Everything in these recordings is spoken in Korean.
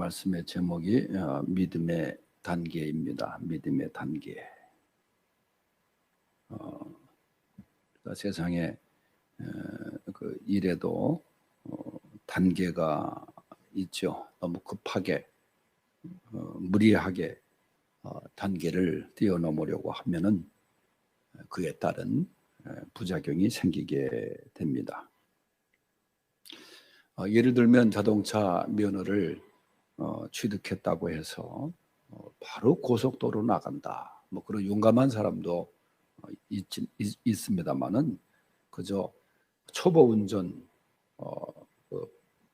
말씀의 제목이 믿음의 단계입니다. 믿음의 단계. 세상에 그 일에도 단계가 있죠. 너무 급하게 무리하게 단계를 뛰어넘으려고 하면은 그에 따른 부작용이 생기게 됩니다. 예를 들면 자동차 면허를 취득했다고 해서 바로 고속도로 나간다. 뭐 그런 용감한 사람도 있습니다만은 그저 초보 운전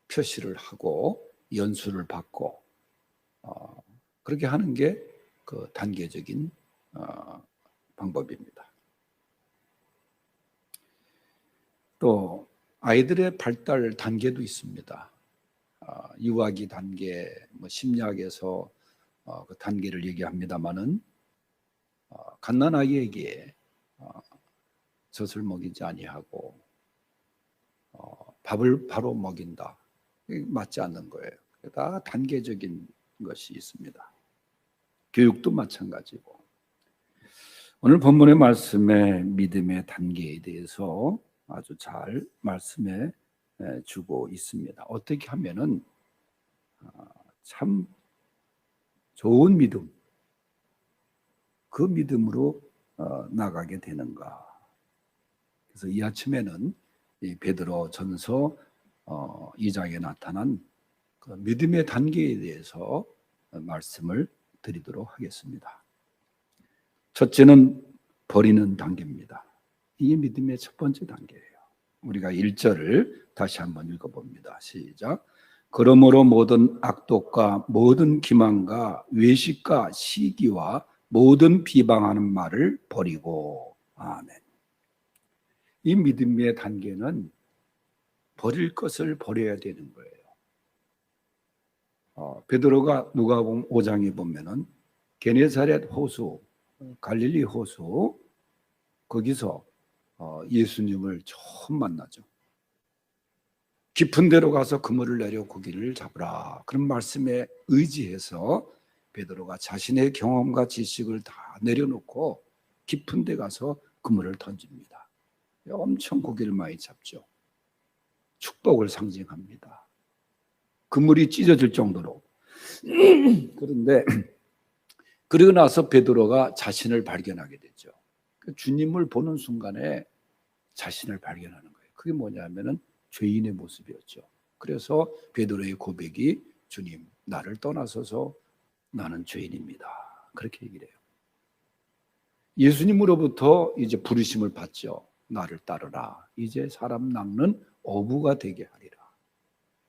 표시를 하고 연수를 받고 그렇게 하는 게 그 단계적인 방법입니다. 또 아이들의 발달 단계도 있습니다. 유아기 단계, 심리학에서 그 단계를 얘기합니다만은 갓난아이에게 젖을 먹이지 아니하고 밥을 바로 먹인다. 맞지 않는 거예요. 다 단계적인 것이 있습니다. 교육도 마찬가지고. 오늘 본문의 말씀에 믿음의 단계에 대해서 아주 잘 말씀해 주고 있습니다. 어떻게 하면은 참 좋은 믿음, 그 믿음으로 나가게 되는가. 그래서 이 아침에는 이 베드로 전서 2장에 나타난 그 믿음의 단계에 대해서 말씀을 드리도록 하겠습니다. 첫째는 버리는 단계입니다. 이게 믿음의 첫 번째 단계예요. 우리가 1절을 다시 한번 읽어봅니다. 시작. 그러므로 모든 악독과 모든 기만과 외식과 시기와 모든 비방하는 말을 버리고. 아멘. 이 믿음의 단계는 버릴 것을 버려야 되는 거예요. 베드로가 누가복음 5장에 보면은 게네사렛 호수, 갈릴리 호수 거기서 예수님을 처음 만나죠. 깊은 데로 가서 그물을 내려 고기를 잡으라. 그런 말씀에 의지해서 베드로가 자신의 경험과 지식을 다 내려놓고 깊은 데 가서 그물을 던집니다. 엄청 고기를 많이 잡죠. 축복을 상징합니다. 그물이 찢어질 정도로. 그런데 그러고 나서 베드로가 자신을 발견하게 되죠. 주님을 보는 순간에 자신을 발견하는 거예요. 그게 뭐냐면은 죄인의 모습이었죠. 그래서 베드로의 고백이 주님, 나를 떠나서서 나는 죄인입니다. 그렇게 얘기를 해요. 예수님으로부터 이제 부르심을 받죠. 나를 따르라. 이제 사람 낚는 어부가 되게 하리라.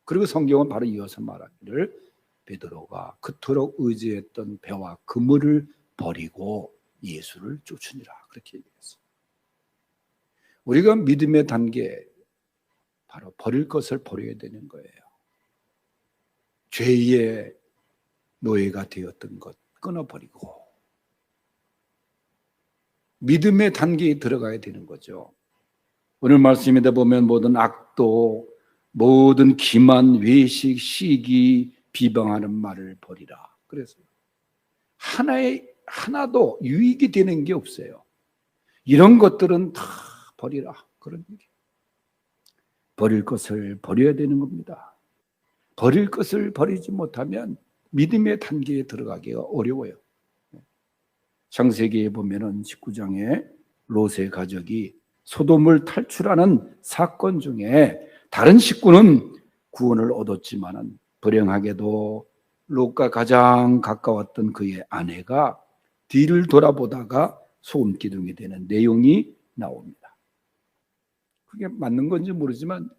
그리고 성경은 바로 이어서 말하기를 베드로가 그토록 의지했던 배와 그물을 버리고 예수를 쫓으니라. 그렇게 얘기했어요. 우리가 믿음의 단계, 바로 버릴 것을 버려야 되는 거예요. 죄의 노예가 되었던 것 끊어버리고 믿음의 단계에 들어가야 되는 거죠. 오늘 말씀에 보면 모든 악도, 모든 기만, 외식, 시기, 비방하는 말을 버리라. 그래서 하나도 유익이 되는 게 없어요. 이런 것들은 다 버리라. 그런 얘기. 버릴 것을 버려야 되는 겁니다. 버릴 것을 버리지 못하면 믿음의 단계에 들어가기가 어려워요. 창세기에 보면은 19장에 롯의 가족이 소돔을 탈출하는 사건 중에 다른 식구는 구원을 얻었지만은 불행하게도 롯과 가장 가까웠던 그의 아내가 뒤를 돌아보다가 소금 기둥이 되는 내용이 나옵니다. 그게 맞는 건지 모르지만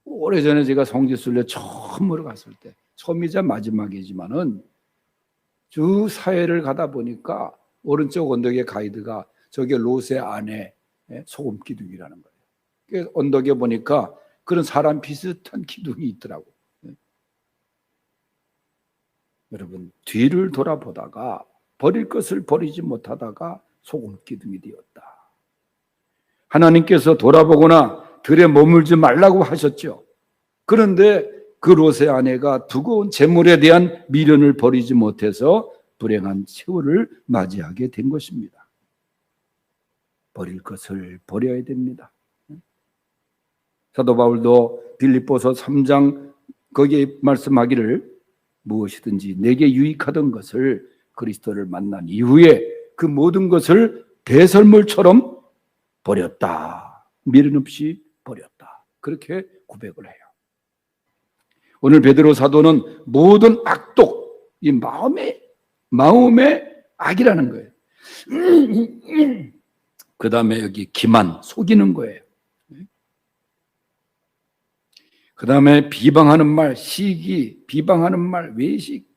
오래전에 제가 성지순례 처음으로 갔을 때, 처음이자 마지막이지만은 주 사회를 가다 보니까 오른쪽 언덕에 가이드가 저게 롯의 아내 소금 기둥이라는 거예요. 그 언덕에 보니까 그런 사람 비슷한 기둥이 있더라고. 여러분, 뒤를 돌아보다가 버릴 것을 버리지 못하다가 소금 기둥이 되었다. 하나님께서 돌아보거나 들에 머물지 말라고 하셨죠. 그런데 그 롯의 아내가 두고온 재물에 대한 미련을 버리지 못해서 불행한 세월을 맞이하게 된 것입니다. 버릴 것을 버려야 됩니다. 사도 바울도 빌립보서 3장 거기에 말씀하기를 무엇이든지 내게 유익하던 것을 그리스도를 만난 이후에 그 모든 것을 배설물처럼 버렸다. 미련 없이 버렸다. 그렇게 고백을 해요. 오늘 베드로 사도는 모든 악독, 이 마음의 악이라는 거예요. 그 다음에 여기 기만, 속이는 거예요. 그 다음에 비방하는 말, 시기, 비방하는 말, 외식.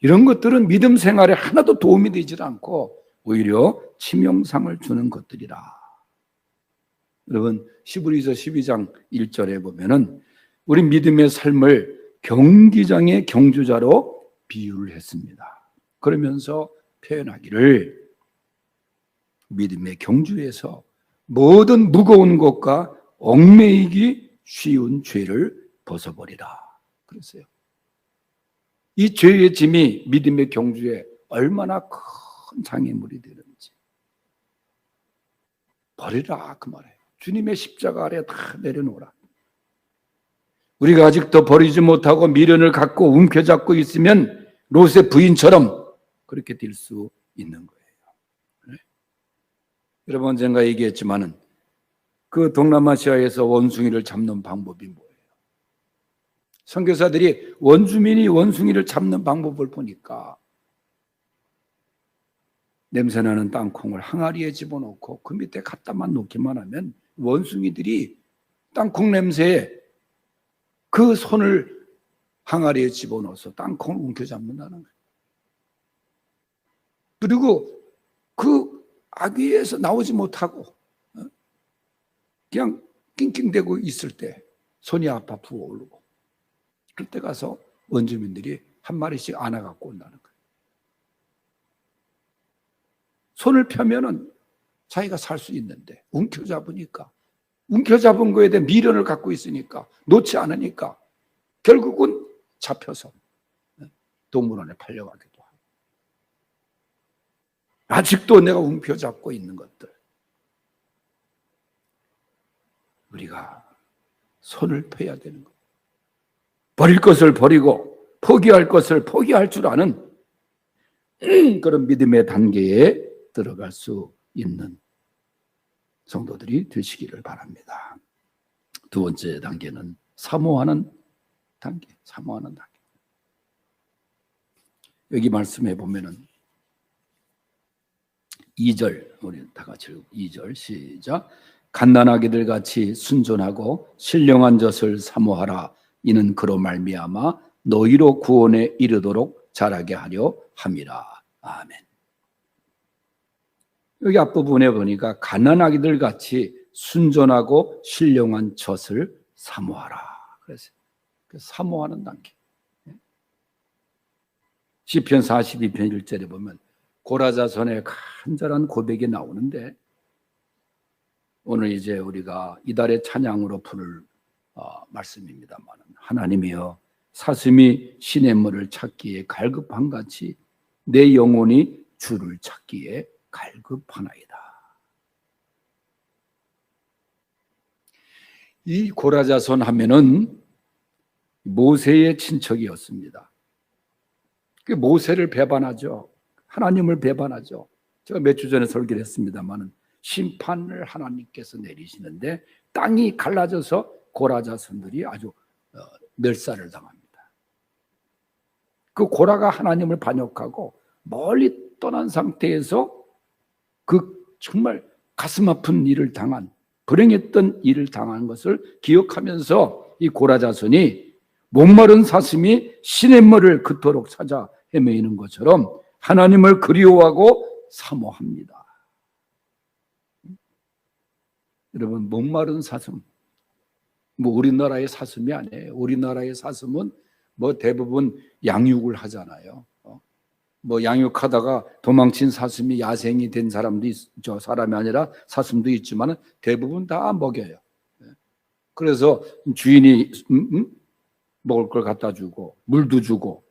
이런 것들은 믿음 생활에 하나도 도움이 되지 않고 오히려 치명상을 주는 것들이라. 여러분, 히브리서 12장 1절에 보면은 우리 믿음의 삶을 경기장의 경주자로 비유를 했습니다. 그러면서 표현하기를 믿음의 경주에서 모든 무거운 것과 얽매이기 쉬운 죄를 벗어버리라 그랬어요. 이 죄의 짐이 믿음의 경주에 얼마나 큰 장애물이 되는지 버리라 그 말이에요. 주님의 십자가 아래 다 내려놓으라. 우리가 아직도 버리지 못하고 미련을 갖고 움켜잡고 있으면 롯의 부인처럼 그렇게 될 수 있는 거예요. 네? 여러분 언젠가 얘기했지만은 그 동남아시아에서 원숭이를 잡는 방법이 뭐예요? 선교사들이 원주민이 원숭이를 잡는 방법을 보니까 냄새나는 땅콩을 항아리에 집어넣고 그 밑에 갖다만 놓기만 하면 원숭이들이 땅콩 냄새에 그 손을 항아리에 집어넣어서 땅콩을 움켜잡는다는 거예요. 그리고 그 아귀에서 나오지 못하고 그냥 낑낑대고 있을 때 손이 아파 부어오르고 그때 가서 원주민들이 한 마리씩 안아갖고 온다는 거예요. 손을 펴면은 자기가 살 수 있는데 움켜잡으니까 움켜잡은 거에 대한 미련을 갖고 있으니까 놓지 않으니까 결국은 잡혀서 동물원에 팔려가기도 하고 아직도 내가 움켜잡고 있는 것들 우리가 손을 펴야 되는 것. 버릴 것을 버리고 포기할 것을 포기할 줄 아는 그런 믿음의 단계에 들어갈 수 있는 성도들이 되시기를 바랍니다. 두 번째 단계는 사모하는 단계. 사모하는 단계. 여기 말씀해 보면은 2절 우리 다 같이 2절 시작. 갓난아기들 같이 순전하고 신령한 젖을 사모하라. 이는 그로 말미암아 너희로 구원에 이르도록 자라게 하려 함이라. 아멘. 여기 앞부분에 보니까 갓난아기들 같이 순전하고 신령한 젖을 사모하라. 그래서 사모하는 단계. 시편 42편 1절에 보면 고라자손의 간절한 고백이 나오는데 오늘 이제 우리가 이달의 찬양으로 부를 말씀입니다만 하나님이여 사슴이 시냇물을 찾기에 갈급한 같이 내 영혼이 주를 찾기에 갈급하나이다. 이 고라자손 하면은 모세의 친척이었습니다. 그 모세를 배반하죠. 하나님을 배반하죠. 제가 몇 주 전에 설교를 했습니다만 심판을 하나님께서 내리시는데 땅이 갈라져서 고라자손들이 아주 멸살을 당합니다. 그 고라가 하나님을 반역하고 멀리 떠난 상태에서 그 정말 가슴 아픈 일을 당한 불행했던 일을 당한 것을 기억하면서 이 고라자손이 목마른 사슴이 시냇물을 그토록 찾아 헤매이는 것처럼 하나님을 그리워하고 사모합니다. 여러분 목마른 사슴 뭐 우리나라의 사슴이 아니에요. 우리나라의 사슴은 뭐 대부분 양육을 하잖아요. 뭐 양육하다가 도망친 사슴이 야생이 된 사람도 있죠. 사람이 아니라 사슴도 있지만 대부분 다 먹여요. 그래서 주인이 먹을 걸 갖다 주고 물도 주고.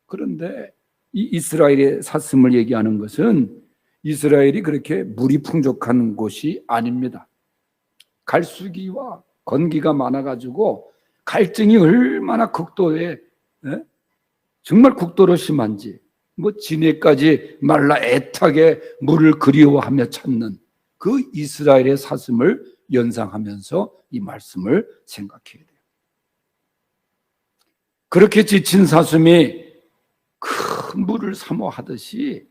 그런데 이 이스라엘의 샀음을 얘기하는 것은 이스라엘이 그렇게 물이 풍족한 곳이 아닙니다. 갈수기와 건기가 많아가지고 갈증이 얼마나 극도에, 정말 극도로 심한지, 뭐 진해까지 말라 애타게 물을 그리워하며 찾는 그 이스라엘의 사슴을 연상하면서 이 말씀을 생각해야 돼요. 그렇게 지친 사슴이 큰 물을 사모하듯이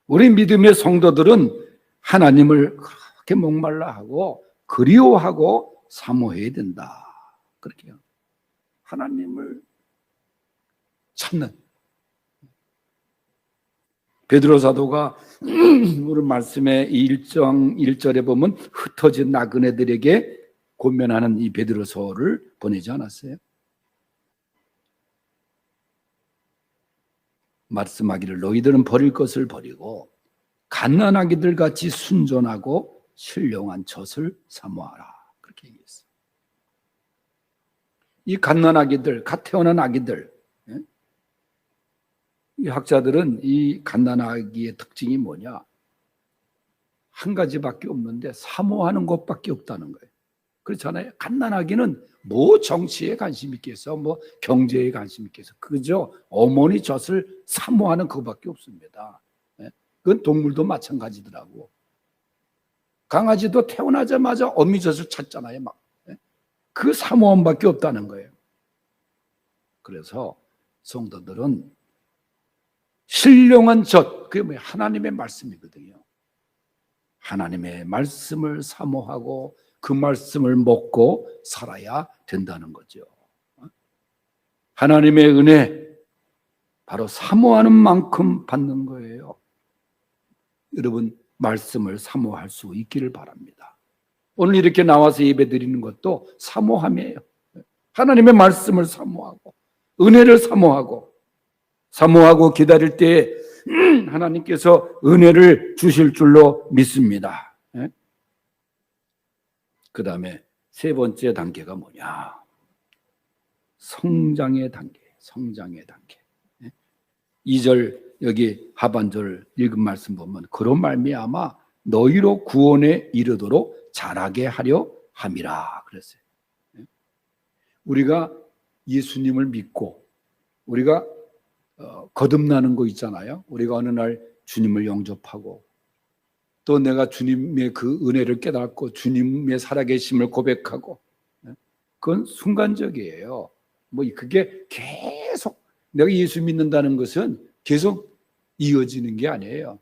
우리 믿음의 성도들은 하나님을 그렇게 목말라 하고 그리워하고 사모해야 된다. 그렇게요. 하나님을 찾는. 베드로 사도가 오늘 말씀의 1장 1절에 보면 흩어진 나그네들에게 권면하는 이 베드로서를 보내지 않았어요? 말씀하기를 너희들은 버릴 것을 버리고 갓난아기들 같이 순전하고 신령한 젖을 사모하라. 그렇게 얘기했어요. 이 갓난아기들, 갓 태어난 아기들, 이 학자들은 이 갓난아기의 특징이 뭐냐? 한 가지밖에 없는데 사모하는 것밖에 없다는 거예요. 그렇잖아요. 갓난아기는 뭐 정치에 관심 있겠어, 뭐 경제에 관심 있겠어. 그저 어머니 젖을 사모하는 그것밖에 없습니다. 그건 동물도 마찬가지더라고. 강아지도 태어나자마자 어미 젖을 찾잖아요. 막. 그 사모함밖에 없다는 거예요. 그래서 성도들은 신령한 젖, 그게 뭐예요? 하나님의 말씀이거든요. 하나님의 말씀을 사모하고 그 말씀을 먹고 살아야 된다는 거죠. 하나님의 은혜, 바로 사모하는 만큼 받는 거예요. 여러분, 말씀을 사모할 수 있기를 바랍니다. 오늘 이렇게 나와서 예배 드리는 것도 사모함이에요. 하나님의 말씀을 사모하고 은혜를 사모하고 기다릴 때 하나님께서 은혜를 주실 줄로 믿습니다. 그 다음에 세 번째 단계가 뭐냐? 성장의 단계. 2절 여기 하반절 읽은 말씀 보면 그런 말미암아 너희로 구원에 이르도록 자라게 하려 함이라 그랬어요. 우리가 예수님을 믿고 우리가 거듭나는 거 있잖아요. 우리가 어느 날 주님을 영접하고 또 내가 주님의 그 은혜를 깨닫고 주님의 살아계심을 고백하고, 그건 순간적이에요. 뭐 그게 계속 내가 예수 믿는다는 것은 계속 이어지는 게 아니에요.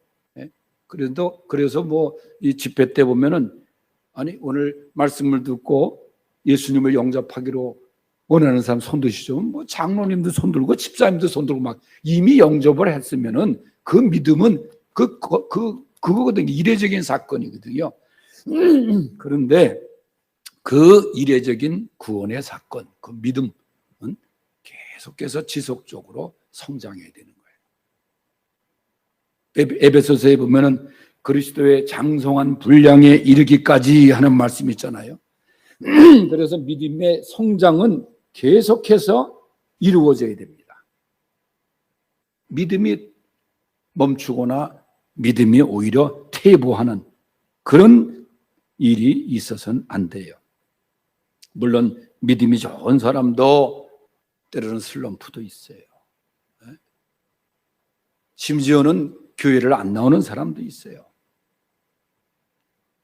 그래서 뭐 이 집회 때 보면은 아니 오늘 말씀을 듣고 예수님을 영접하기로 원하는 사람 손 드시죠. 뭐 장로님도 손 들고 집사님도 손 들고 막 이미 영접을 했으면은 그 믿음은 그거거든요. 이례적인 사건이거든요. 그런데 그 이례적인 구원의 사건, 그 믿음은 계속해서 지속적으로 성장해야 되는 거예요. 에베소서에 보면은 그리스도의 장성한 분량에 이르기까지 하는 말씀이 있잖아요. 그래서 믿음의 성장은 계속해서 이루어져야 됩니다. 믿음이 멈추거나 믿음이 오히려 퇴보하는 그런 일이 있어서는 안 돼요. 물론 믿음이 좋은 사람도 때로는 슬럼프도 있어요. 심지어는 교회를 안 나오는 사람도 있어요.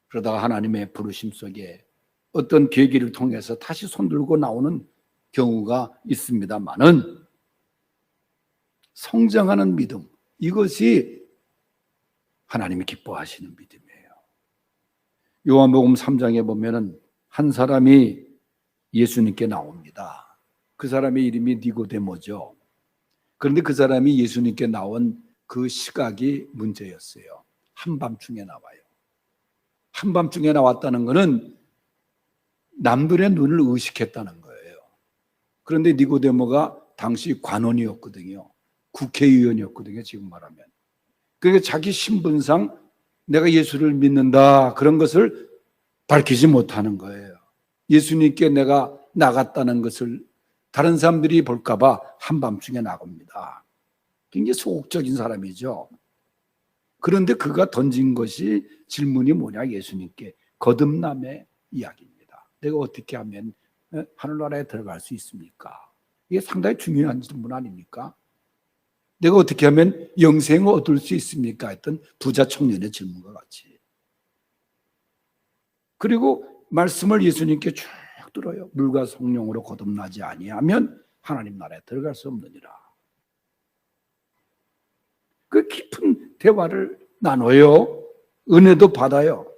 그러다가 하나님의 부르심 속에 어떤 계기를 통해서 다시 손들고 나오는 경우가 있습니다만은 성장하는 믿음, 이것이 하나님이 기뻐하시는 믿음이에요. 요한복음 3장에 보면은 한 사람이 예수님께 나옵니다. 그 사람의 이름이 니고데모죠. 그런데 그 사람이 예수님께 나온 그 시각이 문제였어요. 한밤중에 나와요. 한밤중에 나왔다는 것은 남들의 눈을 의식했다는 거예요. 그런데 니고데모가 당시 관원이었거든요. 국회의원이었거든요. 지금 말하면. 그러니까 자기 신분상 내가 예수를 믿는다 그런 것을 밝히지 못하는 거예요. 예수님께 내가 나갔다는 것을 다른 사람들이 볼까 봐 한밤중에 나갑니다. 굉장히 소극적인 사람이죠. 그런데 그가 던진 것이 질문이 뭐냐, 예수님께 거듭남의 이야기입니다. 내가 어떻게 하면 하늘나라에 들어갈 수 있습니까? 이게 상당히 중요한 질문 아닙니까? 내가 어떻게 하면 영생을 얻을 수 있습니까? 했던 부자 청년의 질문과 같이. 그리고 말씀을 예수님께 쭉 들어요. 물과 성령으로 거듭나지 아니하면 하나님 나라에 들어갈 수 없느니라. 그 깊은 대화를 나눠요. 은혜도 받아요.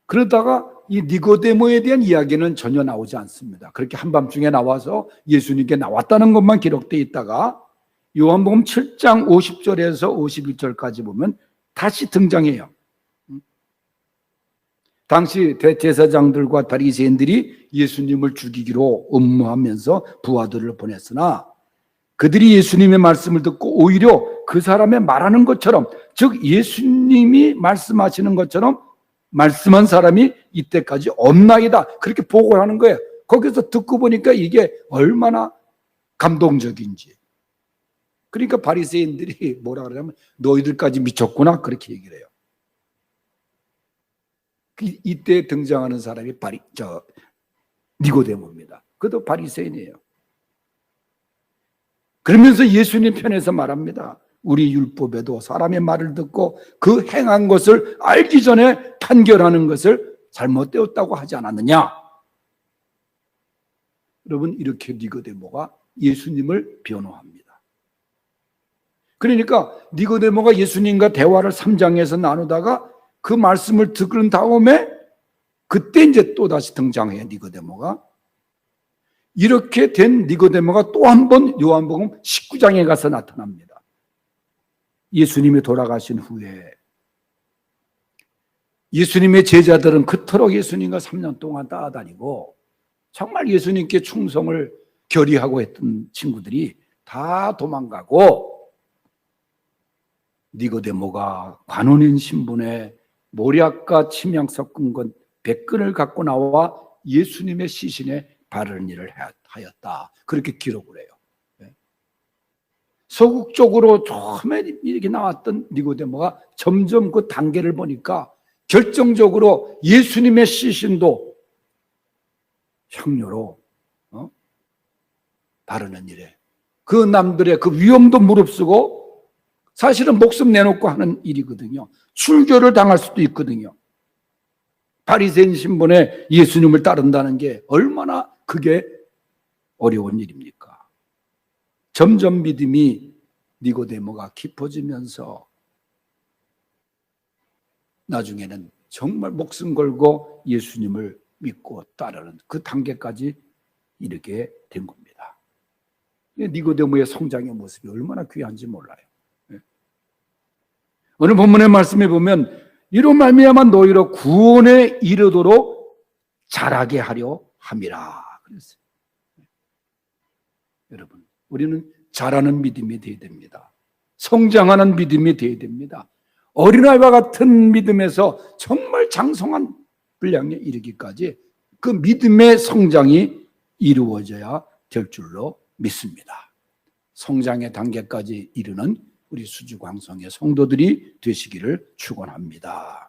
그러다가 이 니고데모에 대한 이야기는 전혀 나오지 않습니다. 그렇게 한밤중에 나와서 예수님께 나왔다는 것만 기록되어 있다가 요한복음 7장 50절에서 51절까지 보면 다시 등장해요. 당시 대제사장들과 바리새인들이 예수님을 죽이기로 음모하면서 부하들을 보냈으나 그들이 예수님의 말씀을 듣고 오히려 그 사람의 말하는 것처럼, 즉 예수님이 말씀하시는 것처럼 말씀한 사람이 이때까지 없나이다, 그렇게 보고를 하는 거예요. 거기서 듣고 보니까 이게 얼마나 감동적인지. 그러니까 바리새인들이 뭐라 그러냐면 너희들까지 미쳤구나, 그렇게 얘기를 해요. 이때 등장하는 사람이 니고데모입니다. 그도 바리새인이에요. 그러면서 예수님 편에서 말합니다. 우리 율법에도 사람의 말을 듣고 그 행한 것을 알기 전에 판결하는 것을 잘못되었다고 하지 않았느냐? 여러분, 이렇게 니고데모가 예수님을 변호합니다. 그러니까 니고데모가 예수님과 대화를 3장에서 나누다가 그 말씀을 듣는 다음에 그때 이제 또 다시 등장해요. 니고데모가. 이렇게 된 니고데모가 또 한 번 요한복음 19장에 가서 나타납니다. 예수님이 돌아가신 후에 예수님의 제자들은 그토록 예수님과 3년 동안 따라다니고 정말 예수님께 충성을 결의하고 했던 친구들이 다 도망가고 니고데모가 관원인 신분에 모략과 침향 섞은 것 100근을 갖고 나와 예수님의 시신에 바르는 일을 하였다, 그렇게 기록을 해요. 소극적으로 처음에 이렇게 나왔던 니고데모가 점점 그 단계를 보니까 결정적으로 예수님의 시신도 향료로 바르는 일에 그 남들의 그 위험도 무릅쓰고 사실은 목숨 내놓고 하는 일이거든요. 출교를 당할 수도 있거든요. 바리새인 신분에 예수님을 따른다는 게 얼마나 그게 어려운 일입니까? 점점 믿음이 니고데모가 깊어지면서 나중에는 정말 목숨 걸고 예수님을 믿고 따르는 그 단계까지 이르게 된 겁니다. 니고데모의 성장의 모습이 얼마나 귀한지 몰라요. 오늘 본문의 말씀에 보면 이로 말미암아 너희로 구원에 이르도록 자라게 하려 함이라 그랬어요. 여러분, 우리는 자라는 믿음이 되어야 됩니다. 성장하는 믿음이 되어야 됩니다. 어린아이와 같은 믿음에서 정말 장성한 분량에 이르기까지 그 믿음의 성장이 이루어져야 될 줄로 믿습니다. 성장의 단계까지 이르는 우리 수주광성의 성도들이 되시기를 축원합니다.